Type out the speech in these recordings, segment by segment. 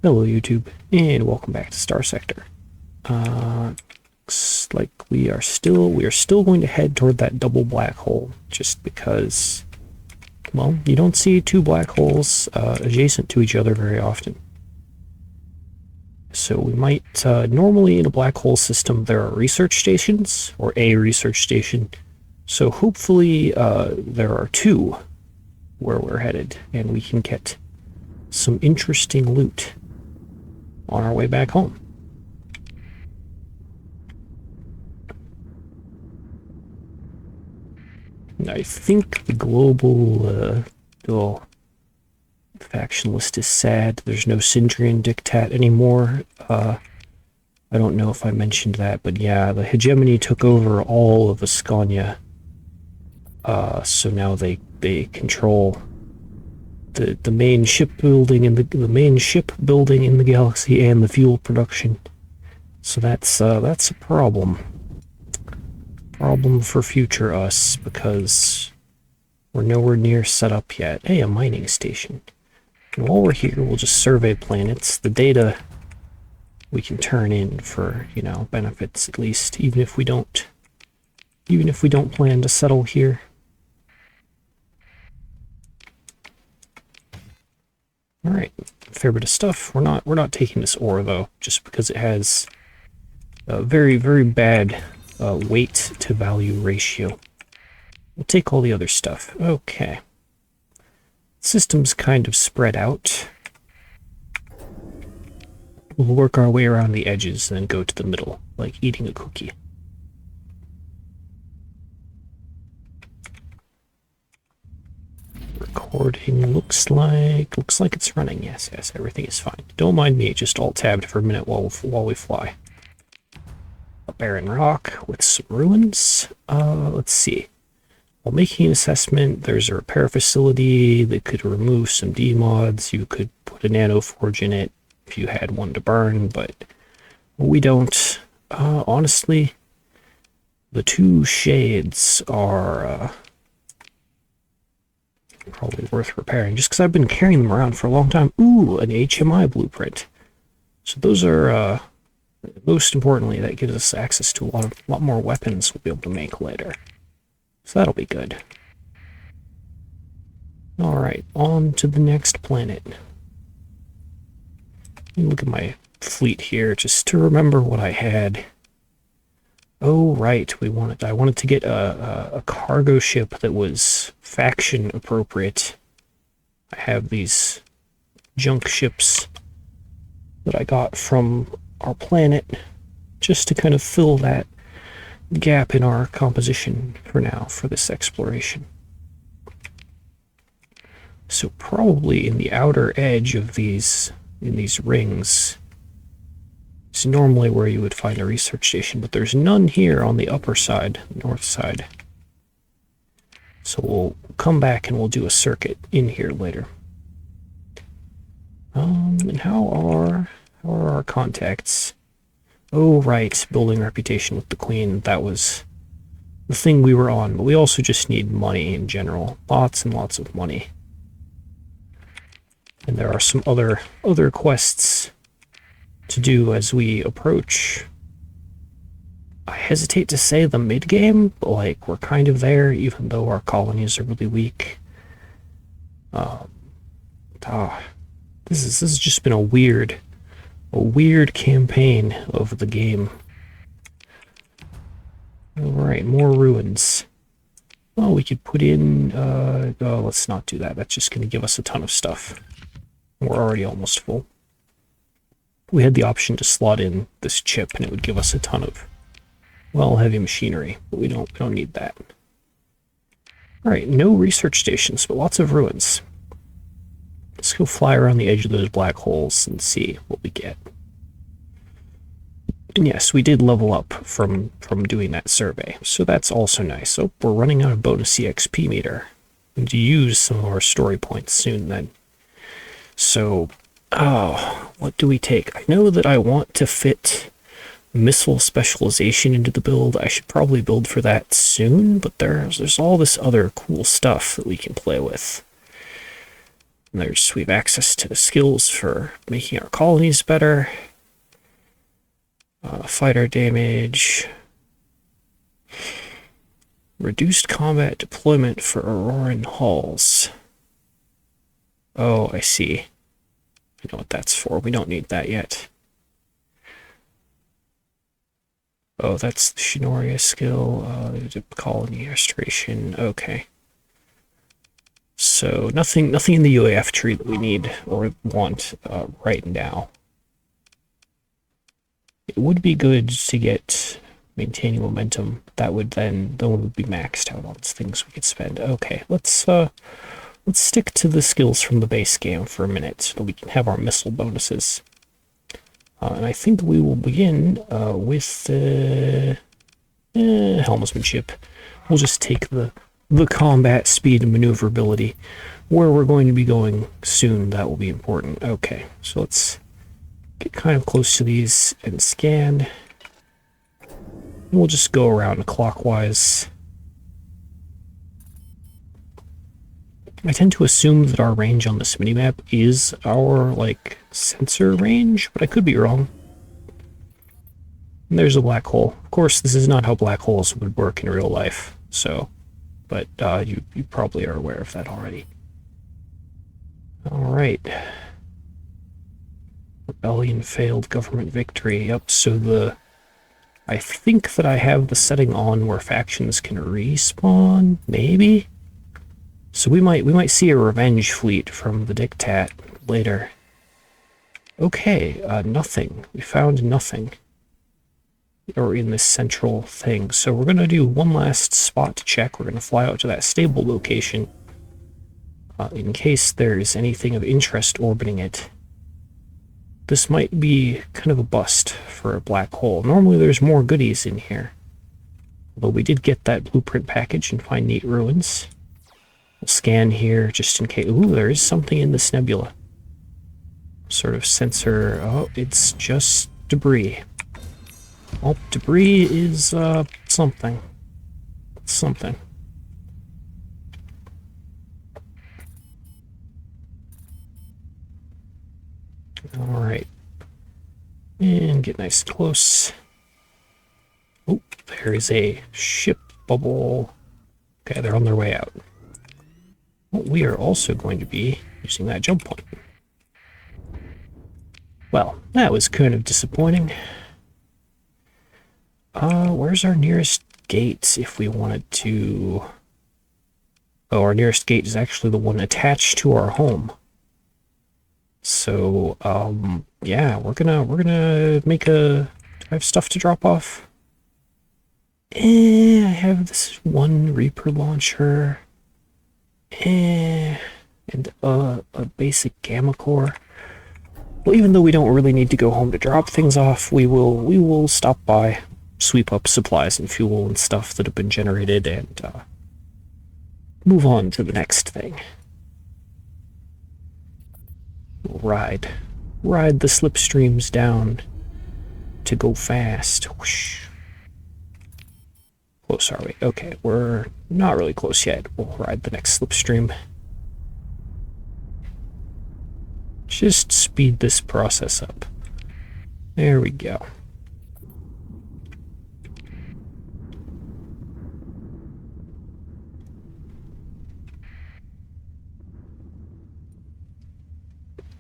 Hello YouTube, and welcome back to Star Sector. Looks like we are still going to head toward that double black hole, just because, well, you don't see two black holes adjacent to each other very often. So we might, normally in a black hole system there are research stations, or a research station, so hopefully there are two where we're headed, and we can get some interesting loot on our way back home. I think the global faction list is sad. There's no Syndrian Dictat anymore. I don't know if I mentioned that, but yeah, the hegemony took over all of Ascania. So now they control the main shipbuilding and the main shipbuilding in the galaxy and the fuel production. So that's a problem. Problem for future us, because we're nowhere near set up yet. Hey, a mining station. And while we're here, we'll just survey planets. The data we can turn in for, you know, benefits at least, even if we don't plan to settle here. All right, fair bit of stuff. We're not taking this ore though, just because it has a very, very bad weight to value ratio. We'll take all the other stuff. Okay. System's kind of spread out. We'll work our way around the edges and then go to the middle, like eating a cookie. Recording looks like it's running. Yes, everything is fine. Don't mind me, just alt-tabbed for a minute while we fly. A barren rock with some ruins. Let's see. While making an assessment, there's a repair facility that could remove some demods. You could put a nanoforge in it if you had one to burn, but we don't. Honestly, the two shades are probably worth repairing, just because I've been carrying them around for a long time. Ooh, an HMI blueprint. So those are, most importantly, that gives us access to a lot more weapons we'll be able to make later. So that'll be good. Alright, on to the next planet. Let me look at my fleet here, just to remember what I had. Oh, right, I wanted to get a cargo ship that was faction appropriate. I have these junk ships that I got from our planet, just to kind of fill that gap in our composition for now, for this exploration. So probably in the outer edge of these rings is normally where you would find a research station, but there's none here on the upper side, north side. So we'll come back and we'll do a circuit in here later. And how are our contacts? Oh, right, building reputation with the Queen. That was the thing we were on, but we also just need money in general. Lots and lots of money. And there are some other quests to do as we approach. I hesitate to say the mid-game, but like, we're kind of there, even though our colonies are really weak. This has just been a weird campaign of the game. Alright, more ruins. Well, we could put in, let's not do that. That's just going to give us a ton of stuff. We're already almost full. We had the option to slot in this chip and it would give us a ton of, well, heavy machinery, but we don't need that. Alright, no research stations, but lots of ruins. Let's go fly around the edge of those black holes and see what we get. And yes, we did level up from doing that survey, so that's also nice. So we're running out of bonus EXP meter. We need to use some of our story points soon then. So, what do we take? I know that I want to fit missile specialization into the build. I should probably build for that soon, but there's all this other cool stuff that we can play with. And we have access to the skills for making our colonies better. Fighter damage. Reduced combat deployment for Auroran hulls. Oh, I see. I know what that's for. We don't need that yet. Oh, that's the Shinoria skill. Colony restoration. Okay. So nothing in the UAF tree that we need or want right now. It would be good to get maintaining momentum. That would then would be maxed out on things we could spend. Okay, let's stick to the skills from the base game for a minute so that we can have our missile bonuses. And I think we will begin with helmsmanship. We'll just take the combat speed and maneuverability. Where we're going to be going soon, that will be important. Okay, so let's get kind of close to these and scan. And we'll just go around clockwise. I tend to assume that our range on this minimap is our, like, sensor range, but I could be wrong. And there's a black hole. Of course, this is not how black holes would work in real life, so... But you probably are aware of that already. Alright. Rebellion failed, government victory. Yep, so I think that I have the setting on where factions can respawn, maybe? So we might see a revenge fleet from the Diktat later. Okay, nothing. We found nothing. Or in this central thing. So we're going to do one last spot check. We're going to fly out to that stable location in case there's anything of interest orbiting it. This might be kind of a bust for a black hole. Normally there's more goodies in here. Although we did get that blueprint package and find neat ruins. We'll scan here just in case. Ooh, there is something in this nebula. Sort of sensor. Oh, it's just debris. Well, debris is, something. Something. Alright. And get nice and close. Oh, there is a ship bubble. Okay, they're on their way out. Well, we are also going to be using that jump point. Well, that was kind of disappointing. Where's our nearest gate if we wanted to... Oh, our nearest gate is actually the one attached to our home. So, yeah, we're gonna make a... Do I have stuff to drop off? I have this one Reaper launcher. And a basic Gamma Core. Well, even though we don't really need to go home to drop things off, we will stop by, sweep up supplies and fuel and stuff that have been generated, and move on to the next thing. We'll ride the slipstreams down to go fast. Whoosh. Close are we? Okay, we're not really close yet. We'll ride the next slipstream. Just speed this process up. There we go.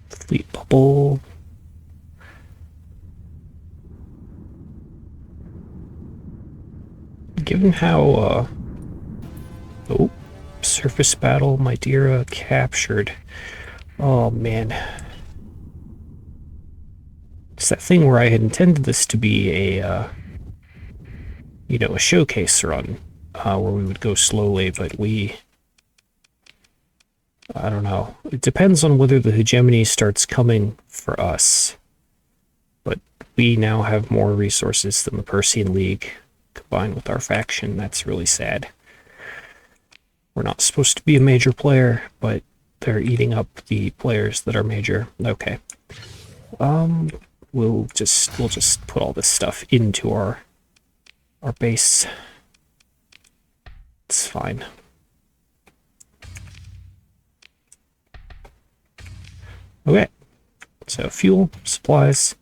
Fleet bubble. Given how, oh, surface battle, Madeira captured. Oh, man. It's that thing where I had intended this to be a, you know, a showcase run, where we would go slowly, but I don't know. It depends on whether the hegemony starts coming for us. But we now have more resources than the Persian League, combined with our faction. That's really sad. We're not supposed to be a major player, but they're eating up the players that are major. Okay. We'll just put all this stuff into our base. It's fine. Okay, so fuel, supplies,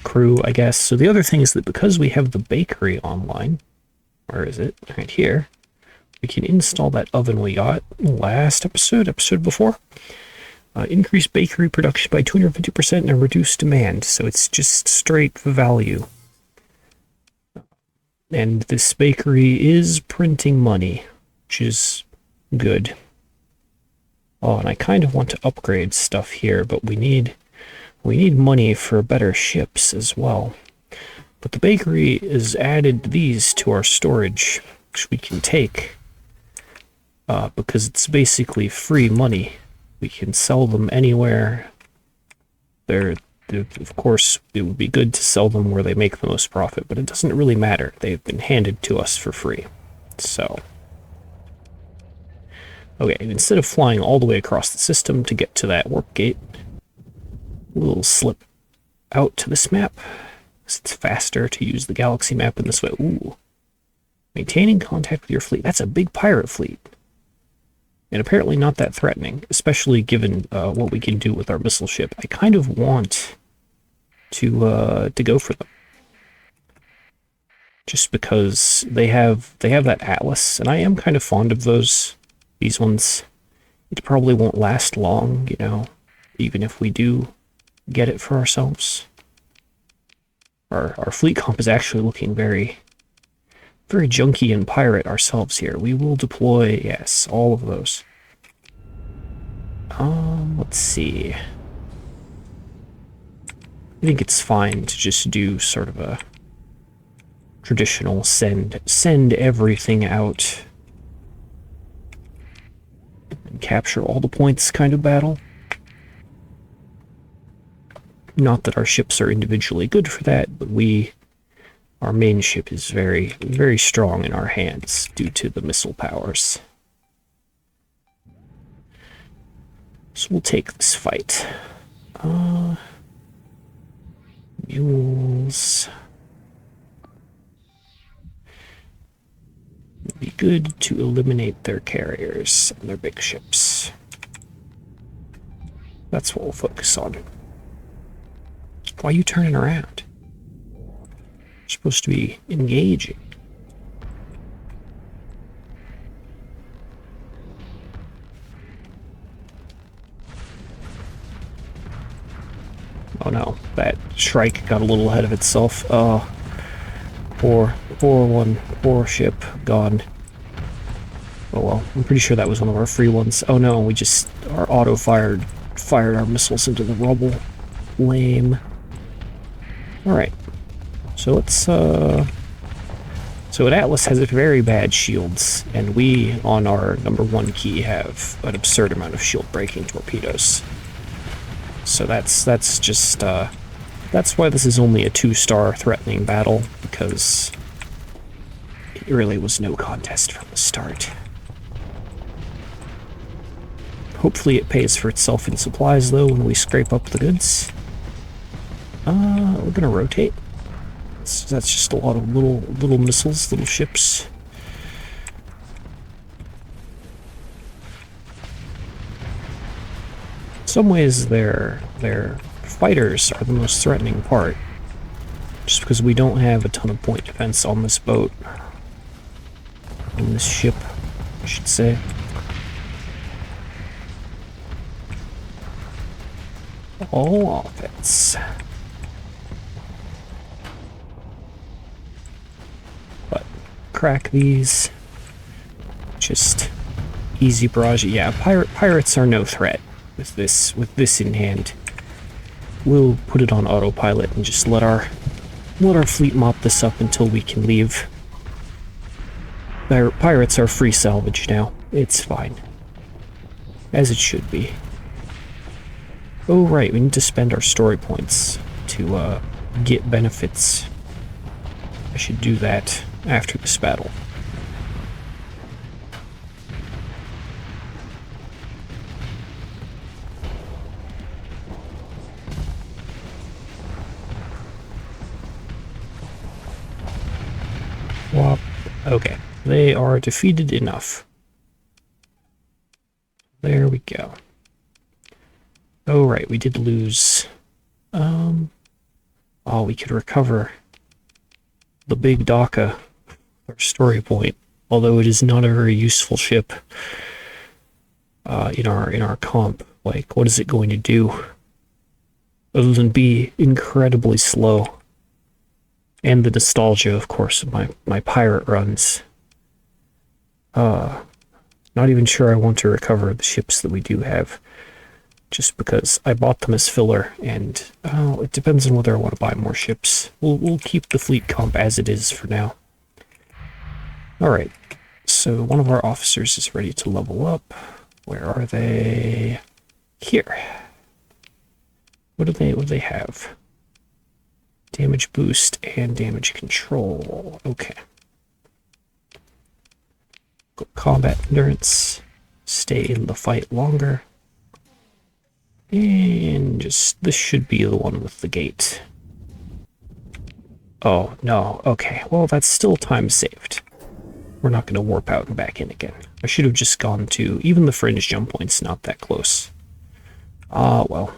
crew, I guess. So the other thing is that because we have the bakery online, where is it? Right here. We can install that oven we got last episode before. Increase bakery production by 250% and reduce demand. So it's just straight value. And this bakery is printing money, which is good. Oh, and I kind of want to upgrade stuff here, but we need money for better ships as well. But the bakery has added these to our storage, which we can take, because it's basically free money. We can sell them anywhere. Of course, it would be good to sell them where they make the most profit, but it doesn't really matter. They've been handed to us for free. So, okay, instead of flying all the way across the system to get to that warp gate, we'll slip out to this map. It's faster to use the galaxy map in this way. Ooh. Maintaining contact with your fleet. That's a big pirate fleet. And apparently not that threatening, especially given what we can do with our missile ship. I kind of want to go for them. Just because they have that Atlas, and I am kind of fond of these ones. It probably won't last long, you know, even if we do get it for ourselves. Our fleet comp is actually looking very, very junky and pirate ourselves here. We will deploy, yes, all of those. Let's see. I think it's fine to just do sort of a traditional send everything out and capture all the points kind of battle. Not that our ships are individually good for that, but our main ship is very, very strong in our hands due to the missile powers. So we'll take this fight. Mules. It'd be good to eliminate their carriers and their big ships. That's what we'll focus on. Why are you turning around? You're supposed to be engaging. Oh no, that Shrike got a little ahead of itself. Poor ship gone. Oh well, I'm pretty sure that was one of our free ones. Oh no, our auto fired our missiles into the rubble. Lame. Alright, so let's, so Atlas has very bad shields, and we, on our #1 key, have an absurd amount of shield-breaking torpedoes. So that's just, that's why this is only a 2-star threatening battle, because it really was no contest from the start. Hopefully it pays for itself in supplies, though, when we scrape up the goods. We're gonna rotate. So that's just a lot of little missiles, little ships. In some ways, their fighters are the most threatening part, just because we don't have a ton of point defense on this boat, on this ship, I should say. All offense. Crack these. Just easy barrage. Yeah, pirates are no threat with this in hand. We'll put it on autopilot and just let our fleet mop this up until we can leave. Pirates are free salvage now. It's fine. As it should be. Oh right, we need to spend our story points to get benefits. I should do that after this battle. Well, okay, they are defeated enough. There we go. Oh, right, we did lose. Oh, we could recover the big Daka, our story point, although it is not a very useful ship in our comp. Like, what is it going to do other than be incredibly slow? And the nostalgia, of course, of my pirate runs. Not even sure I want to recover the ships that we do have, just because I bought them as filler, and it depends on whether I want to buy more ships. We'll keep the fleet comp as it is for now. Alright, so one of our officers is ready to level up. Where are they? Here. What do they have? Damage boost and damage control. Okay. Combat endurance. Stay in the fight longer. And just, this should be the one with the gate. Oh, no. Okay, well, that's still time saved. We're not going to warp out and back in again. I should have just gone to, even the fringe jump point's not that close. Ah, well.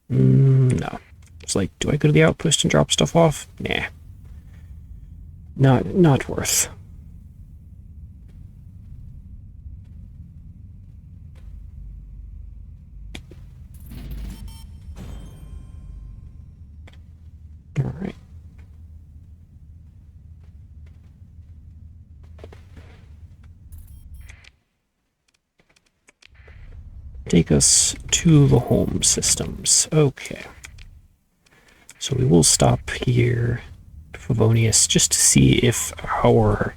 No. It's like, do I go to the outpost and drop stuff off? Nah. Not worth. Alright. Take us to the home systems. Okay. So we will stop here, Favonius, just to see if our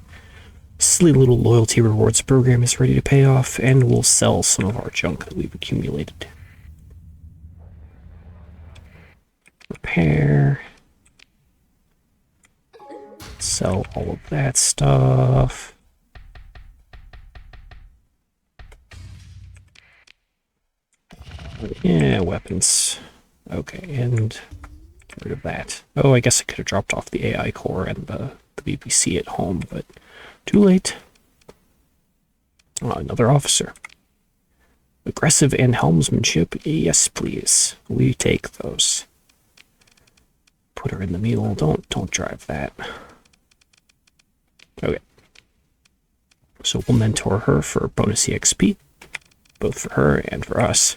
silly little loyalty rewards program is ready to pay off, and we'll sell some of our junk that we've accumulated. Repair. Sell all of that stuff. Yeah, weapons. Okay, and get rid of that. Oh, I guess I could have dropped off the AI core and the BBC at home, but too late. Oh, another officer. Aggressive and helmsmanship, yes please. We take those. Put her in the mule. Don't drive that. Okay. So we'll mentor her for bonus EXP, both for her and for us.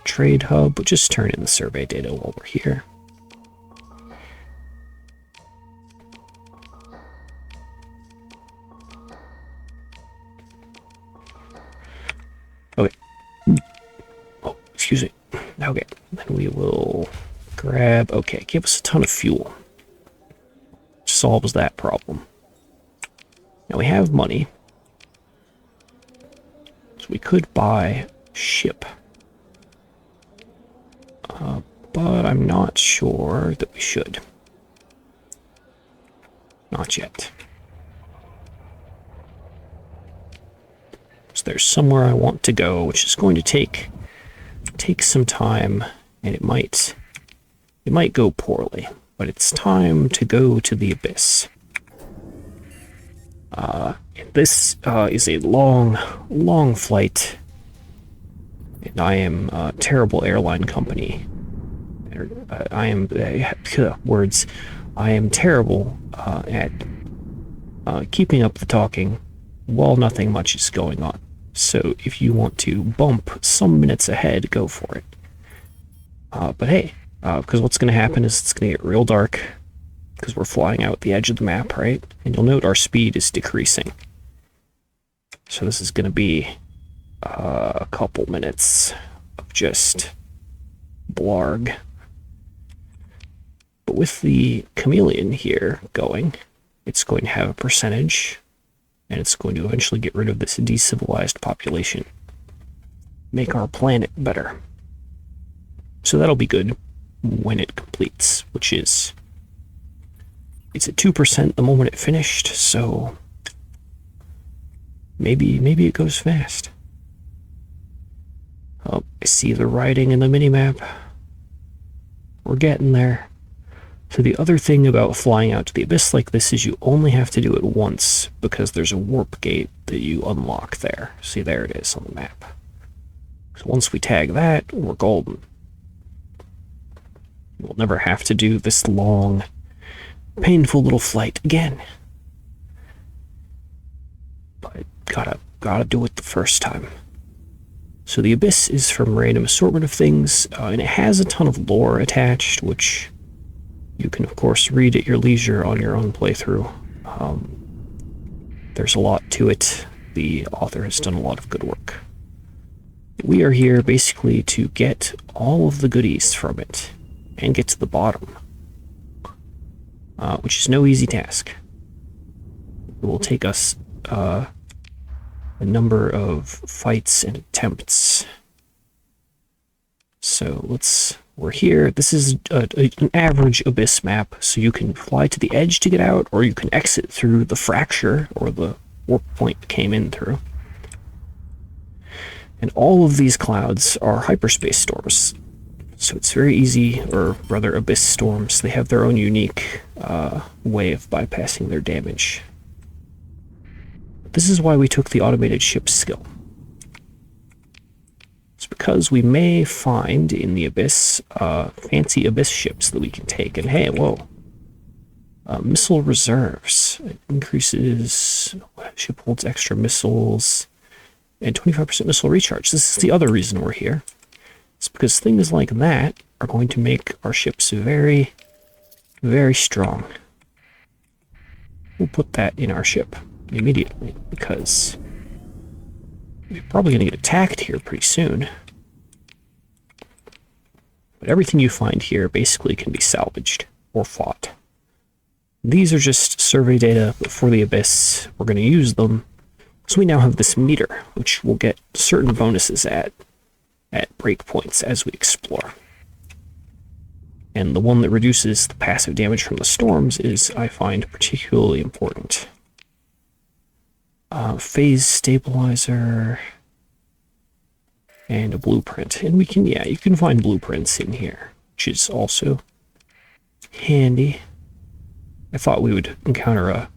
Trade hub, we'll just turn in the survey data while we're here. Okay. Oh, excuse me. Okay, then we will grab, okay, give us a ton of fuel. Solves that problem. Now we have money, so we could buy ship. But I'm not sure that we should. Not yet. So there's somewhere I want to go, which is going to take some time, and it might go poorly, but it's time to go to the abyss. This is a long flight, and I am a terrible airline company. I am words. I am terrible at keeping up the talking while nothing much is going on. So if you want to bump some minutes ahead, go for it. But hey, because what's going to happen is it's going to get real dark because we're flying out the edge of the map, right? And you'll note our speed is decreasing. So this is going to be a couple minutes of just blarg. But with the chameleon here going, it's going to have a percentage, and it's going to eventually get rid of this decivilized population. Make our planet better. So that'll be good when it completes, which is, it's at 2% the moment it finished, so maybe it goes fast. Oh, I see the writing in the minimap. We're getting there. So the other thing about flying out to the abyss like this is you only have to do it once, because there's a warp gate that you unlock there. See, there it is on the map. So once we tag that, we're golden. We'll never have to do this long, painful little flight again. But gotta do it the first time. So the Abyss is from random assortment of things, and it has a ton of lore attached, which you can of course read at your leisure on your own playthrough. There's a lot to it. The author has done a lot of good work. We are here basically to get all of the goodies from it and get to the bottom, which is no easy task. It will take us a number of fights and attempts. So we're here. This is an average Abyss map, so you can fly to the edge to get out, or you can exit through the fracture, or the warp point it came in through. And all of these clouds are hyperspace storms. So it's very easy, or rather Abyss storms. They have their own unique way of bypassing their damage. This is why we took the automated ship skill. It's because we may find in the Abyss fancy Abyss ships that we can take. And hey, whoa. Missile reserves. It increases, ship holds extra missiles, and 25% missile recharge. This is the other reason we're here. It's because things like that are going to make our ships very, very strong. We'll put that in our ship immediately, because we're probably going to get attacked here pretty soon. But everything you find here basically can be salvaged or fought. These are just survey data, but for the Abyss, we're going to use them. So we now have this meter, which we'll get certain bonuses at breakpoints as we explore. And the one that reduces the passive damage from the storms is, I find, particularly important. Phase stabilizer and a blueprint. And we can, yeah, you can find blueprints in here, which is also handy. I thought we would encounter a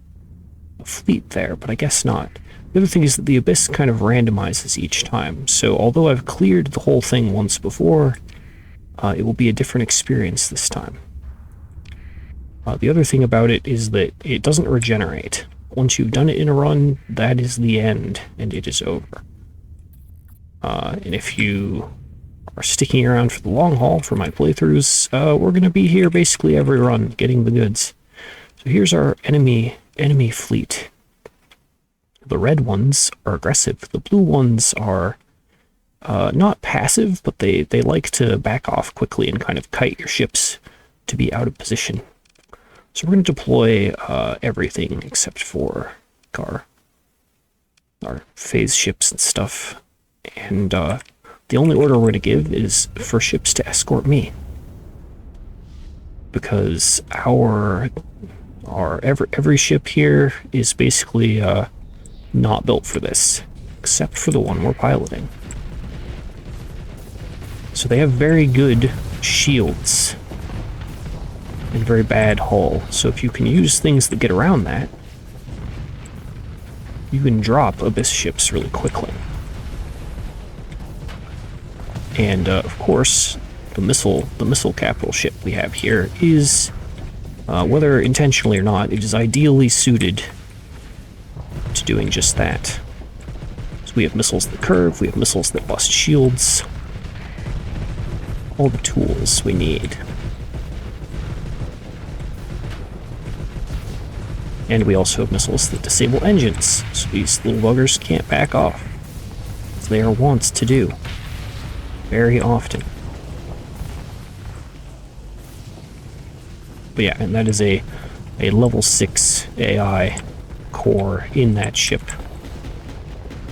fleet there, but I guess not. The other thing is that the Abyss kind of randomizes each time, so although I've cleared the whole thing once before, it will be a different experience this time. The other thing about it is that it doesn't regenerate. Once you've done it in a run, that is the end, and it is over. And if you are sticking around for the long haul for my playthroughs, we're going to be here basically every run, getting the goods. So here's our enemy fleet. The red ones are aggressive. The blue ones are not passive, but they like to back off quickly and kind of kite your ships to be out of position. So we're going to deploy everything except for our phase ships and stuff. And the only order we're going to give is for ships to escort me, because every ship here is basically not built for this, except for the one we're piloting. So they have very good shields and very bad hull. So if you can use things that get around that, you can drop Abyss ships really quickly. And of course, the missile capital ship we have here is, whether intentionally or not, it is ideally suited to doing just that. So we have missiles that curve, we have missiles that bust shields, all the tools we need. And we also have missiles that disable engines, so these little buggers can't back off, as they are wont to do very often. But yeah, and that is a level 6 AI core in that ship.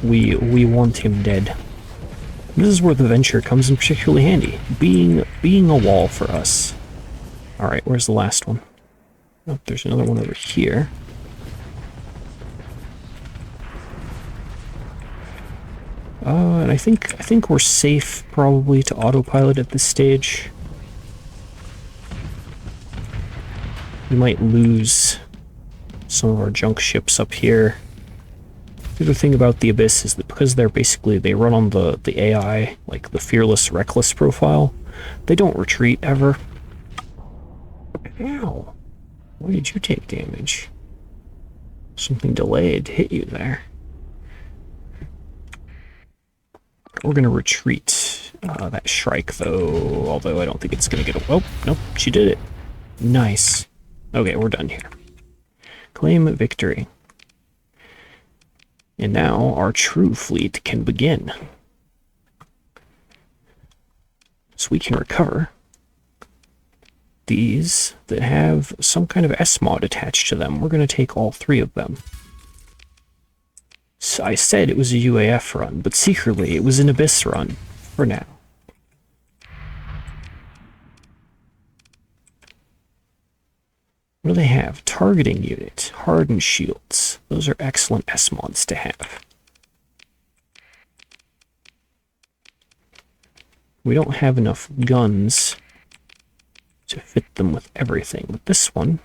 We want him dead. This is where the Venture comes in particularly handy, being a wall for us. Alright, where's the last one? Oh, there's another one over here. And I think we're safe probably to autopilot at this stage. We might lose some of our junk ships up here The other thing about the Abyss is that because they run on the AI, like the Fearless Reckless profile, they don't retreat ever. Ow. Why did you take damage? Something delayed hit you there. We're gonna retreat that Shrike though, although I don't think it's gonna get a... Oh, nope, she did it. Nice. Okay, we're done here. Claim victory. And now our true fleet can begin. So we can recover these that have some kind of S-mod attached to them. We're going to take all 3 of them. So I said it was a UAF run, but secretly it was an Abyss run for now. What do they have? Targeting unit, hardened shields. Those are excellent S-mods to have. We don't have enough guns to fit them with everything, but this one,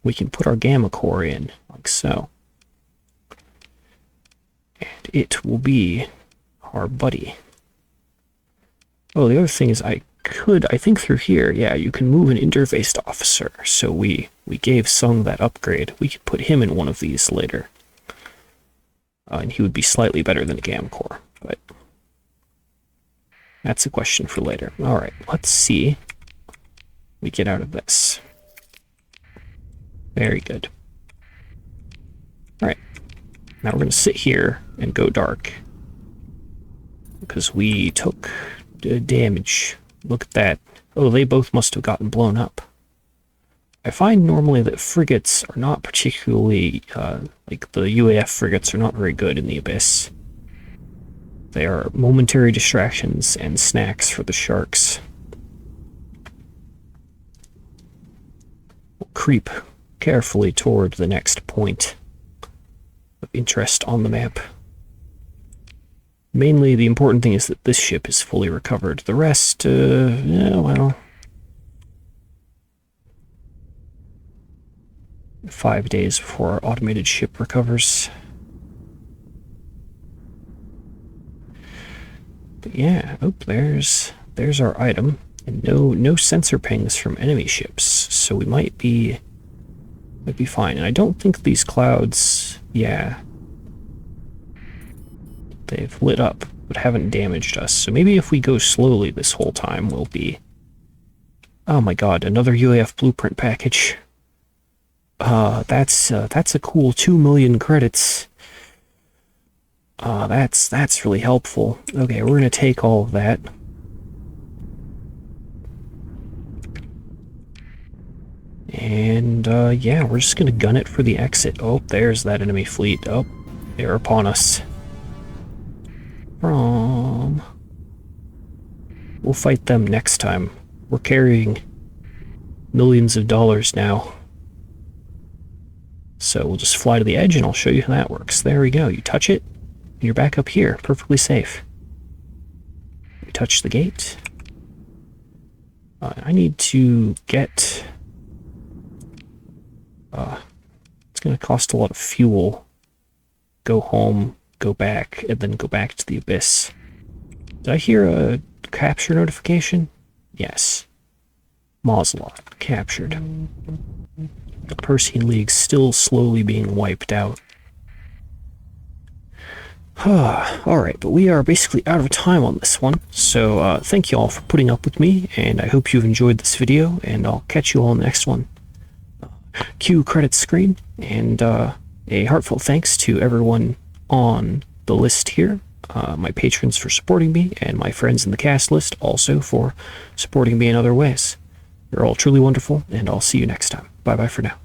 we can put our Gamma Core in, like so. And it will be our buddy. Oh, the other thing is I think through here, yeah, you can move an interfaced officer. So we gave Sung that upgrade. We could put him in one of these later. And he would be slightly better than a Gamma Core, but that's a question for later. Alright, let's see what we get out of this. Very good. Alright, now we're going to sit here and go dark. Because we took damage. Look at that. Oh, they both must have gotten blown up. I find normally that frigates are not particularly, like the UAF frigates are not very good in the Abyss. They are momentary distractions and snacks for the sharks. We'll creep carefully toward the next point of interest on the map. Mainly, the important thing is that this ship is fully recovered. The rest, yeah, well... 5 days before our automated ship recovers. But yeah, oh, there's our item. And no sensor pings from enemy ships, so we might be fine. And I don't think these clouds, yeah... They've lit up, but haven't damaged us. So maybe if we go slowly this whole time, we'll be... Oh my god, another UAF blueprint package. That's a cool 2 million credits. That's really helpful. Okay, we're gonna take all of that. And, yeah, we're just gonna gun it for the exit. Oh, there's that enemy fleet. Oh, they're upon us. We'll fight them next time. We're carrying millions of dollars now. So we'll just fly to the edge and I'll show you how that works. There we go. You touch it, and you're back up here, perfectly safe. We touch the gate. I need to get... it's going to cost a lot of fuel. Go home, go back, and then go back to the Abyss. Did I hear a capture notification? Yes. Moslot, captured. The Persian League's still slowly being wiped out. Alright, but we are basically out of time on this one, so thank you all for putting up with me, and I hope you've enjoyed this video, and I'll catch you all in the next one. Cue credits screen, and a heartfelt thanks to everyone on the list here, my patrons for supporting me, and my friends in the cast list also for supporting me in other ways. You're all truly wonderful, and I'll see you next time. Bye-bye for now.